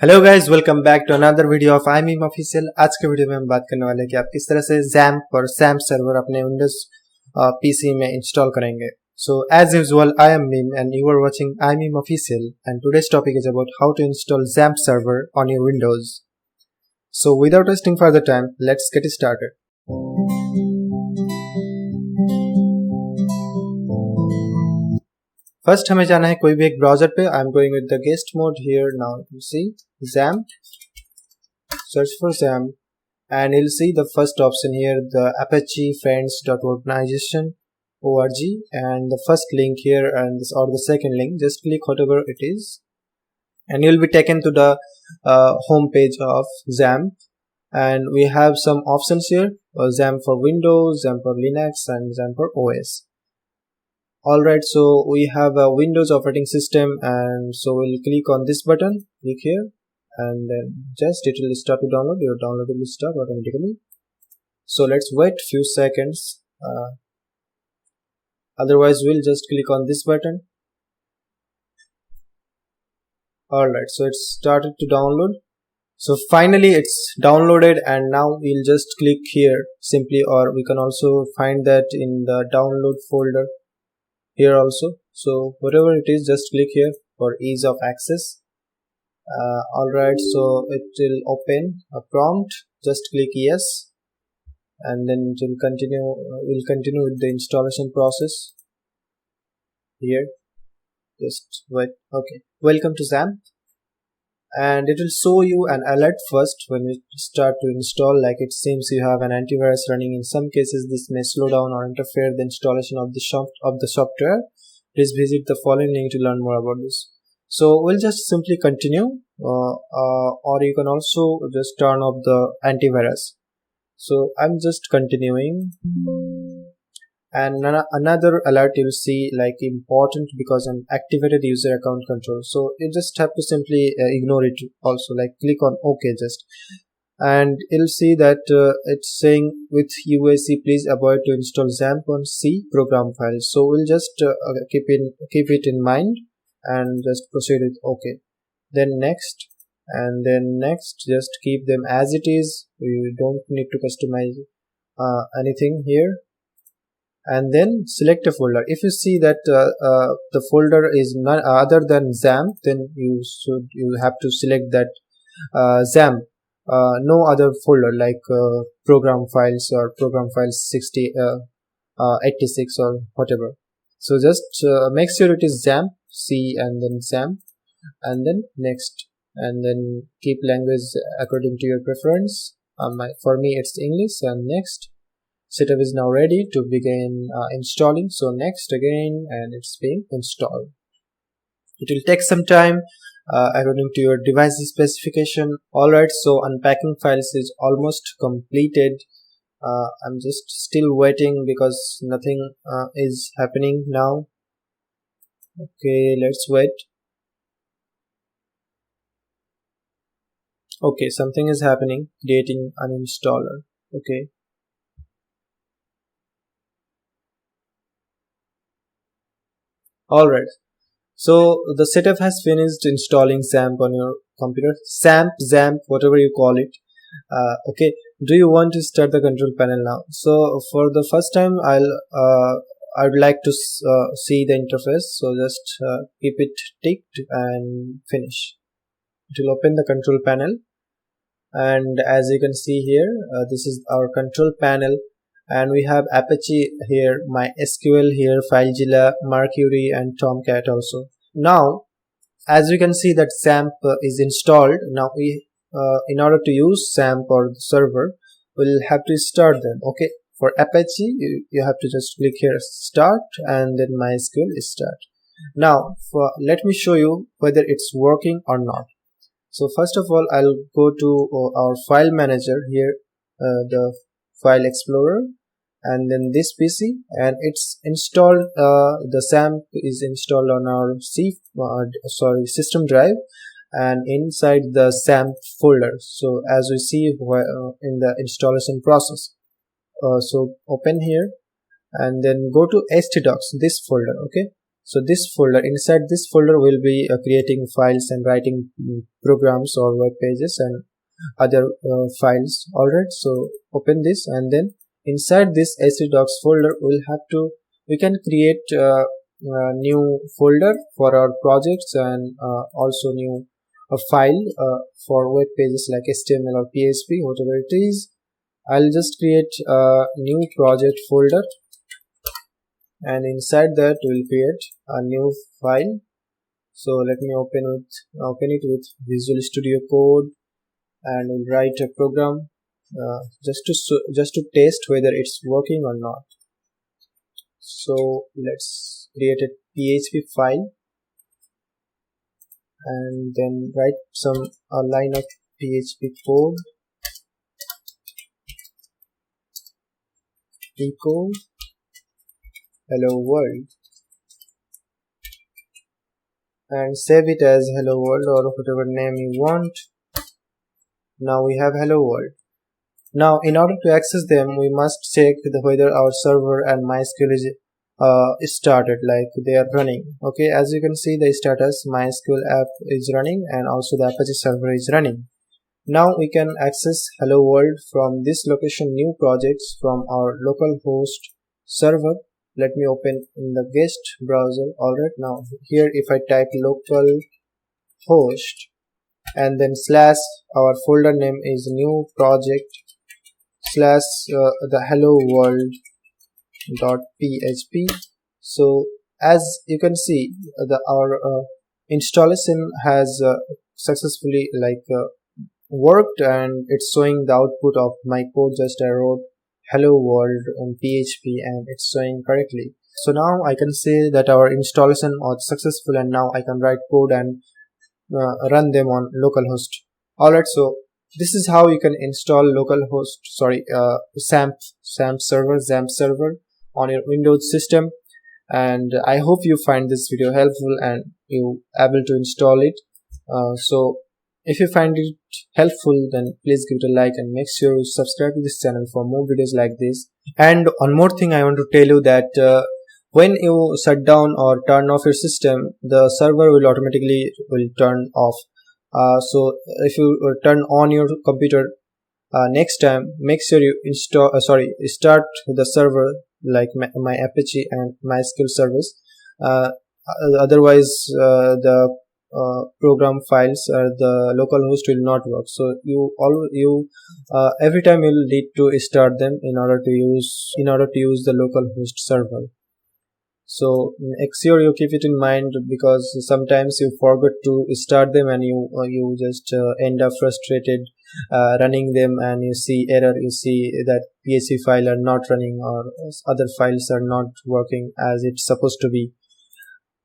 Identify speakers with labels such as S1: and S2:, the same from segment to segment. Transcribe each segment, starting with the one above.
S1: Hello guys, welcome back to another video of iMiMofficial। आज के video में हम बात करने वाले हैं कि आप किस तरह से Xampp और Xampp सर्वर अपने विंडोज पीसी में इंस्टॉल करेंगे। So as usual, I am Mim and you are watching iMiMofficial and today's topic is about how to install Xampp server on your Windows. So without wasting further time, let's get started. First हमें जाना है कोई भी एक browser पे। I am going with the guest mode here. Now you see Xampp, search for Xampp and you'll see the first option here, the apache friends.organization.org, and the first link here and this, or the second link, just click whatever it is and you'll be taken to the home page of Xampp. And we have some options here, Xampp for Windows, Xampp for Linux, and Xampp for OS. Alright, so we have a Windows operating system, and so we'll click on this button, click here, and then just it will start to download. Your download will start automatically, so let's wait few seconds. Otherwise we'll just click on this button. Alright, so it's started to download. So finally it's downloaded, and now we'll just click here simply, or we can also find that in the download folder here also. So whatever it is, just click here for ease of access. Alright, so it will open a prompt, just click yes, and then it will continue. We'll continue with the installation process here. Just wait. Okay, welcome to Xampp, and it will show you an alert first when you start to install, like it seems you have an antivirus running. In some cases this may slow down or interfere the installation of the software. Please visit the following link to learn more about this. So we'll just simply continue, or you can also just turn off the antivirus. So I'm just continuing, and another alert you'll see, like important because an activated user account control. So you just have to simply ignore it also, like click on OK just, and you'll see that it's saying with UAC please avoid to install Xampp on C program files. So we'll just keep it in mind and just proceed with OK, then next, and then next. Just keep them as it is. You don't need to customize anything here. And then select a folder. If you see that the folder is none other than Xampp, then you have to select that Xampp, no other folder like program files or program files 86 or whatever. So just make sure it is Xampp C and then Xampp, and then next, and then keep language according to your preference. For me it's English, and next. Setup is now ready to begin installing. So next again, and it's being installed. It will take some time according to your device specification. Alright, so unpacking files is almost completed. I'm just still waiting because nothing is happening now. Okay, let's wait. Okay, something is happening, creating an installer. Okay. Alright, so the setup has finished installing Xampp on your computer. Xampp, whatever you call it. Okay, do you want to start the control panel now? So for the first time, I would like to see the interface. So just keep it ticked and finish. It will open the control panel, and as you can see here, this is our control panel. And we have Apache here, MySQL here, FileZilla, Mercury, and Tomcat also. Now, as we can see that Xampp is installed. Now we, in order to use Xampp or the server, we'll have to start them. Okay, for Apache, you have to just click here, start, and then MySQL is start. Now, let me show you whether it's working or not. So first of all, I'll go to our file manager here, the file explorer, and then this PC, and it's installed. The Xampp is installed on our system drive, and inside the Xampp folder. So as we see in the installation process, so open here and then go to htdocs, this folder. Okay, So this folder, inside this folder we'll be creating files and writing programs or web pages and other files. Alright, so open this, and then inside this htdocs folder we can create a new folder for our projects, and also new a file for web pages like HTML or PHP, whatever it is. I'll just create a new project folder, and inside that we'll create a new file. So let me open it with Visual Studio Code, and we'll write a program just to test whether it's working or not. So let's create a PHP file, and then write a line of PHP code. Echo hello world, and save it as hello world or whatever name you want. Now we have hello world. Now in order to access them, we must check whether our server and MySQL is started, like they are running. Okay, as you can see, the status MySQL app is running and also the Apache server is running. Now we can access hello world from this location, new projects, from our localhost server. Let me open in the guest browser. Alright, now here if I type localhost and then slash, our folder name is new project slash the hello world .php. So as you can see, our installation has successfully worked, and it's showing the output of my code. Just I wrote hello world on PHP and it's showing correctly. So now I can say that our installation was successful, and now I can write code and run them on localhost. Alright, so this is how you can install Xampp Server on your Windows system. And I hope you find this video helpful and you able to install it. So if you find it helpful, then please give it a like and make sure you subscribe to this channel for more videos like this. And one more thing I want to tell you, that when you shut down or turn off your system, the server will automatically turn off. So if you turn on your computer next time, make sure you start the server like my Apache and MySQL service. Otherwise the program files or the localhost will not work. So every time you'll need to start them in order to use the localhost server. So make sure you keep it in mind, because sometimes you forget to start them and you just end up frustrated running them, and you see error, you see that PHP file are not running or other files are not working as it's supposed to be.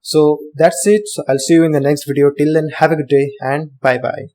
S1: So that's it. So I'll see you in the next video. Till then, have a good day and bye bye.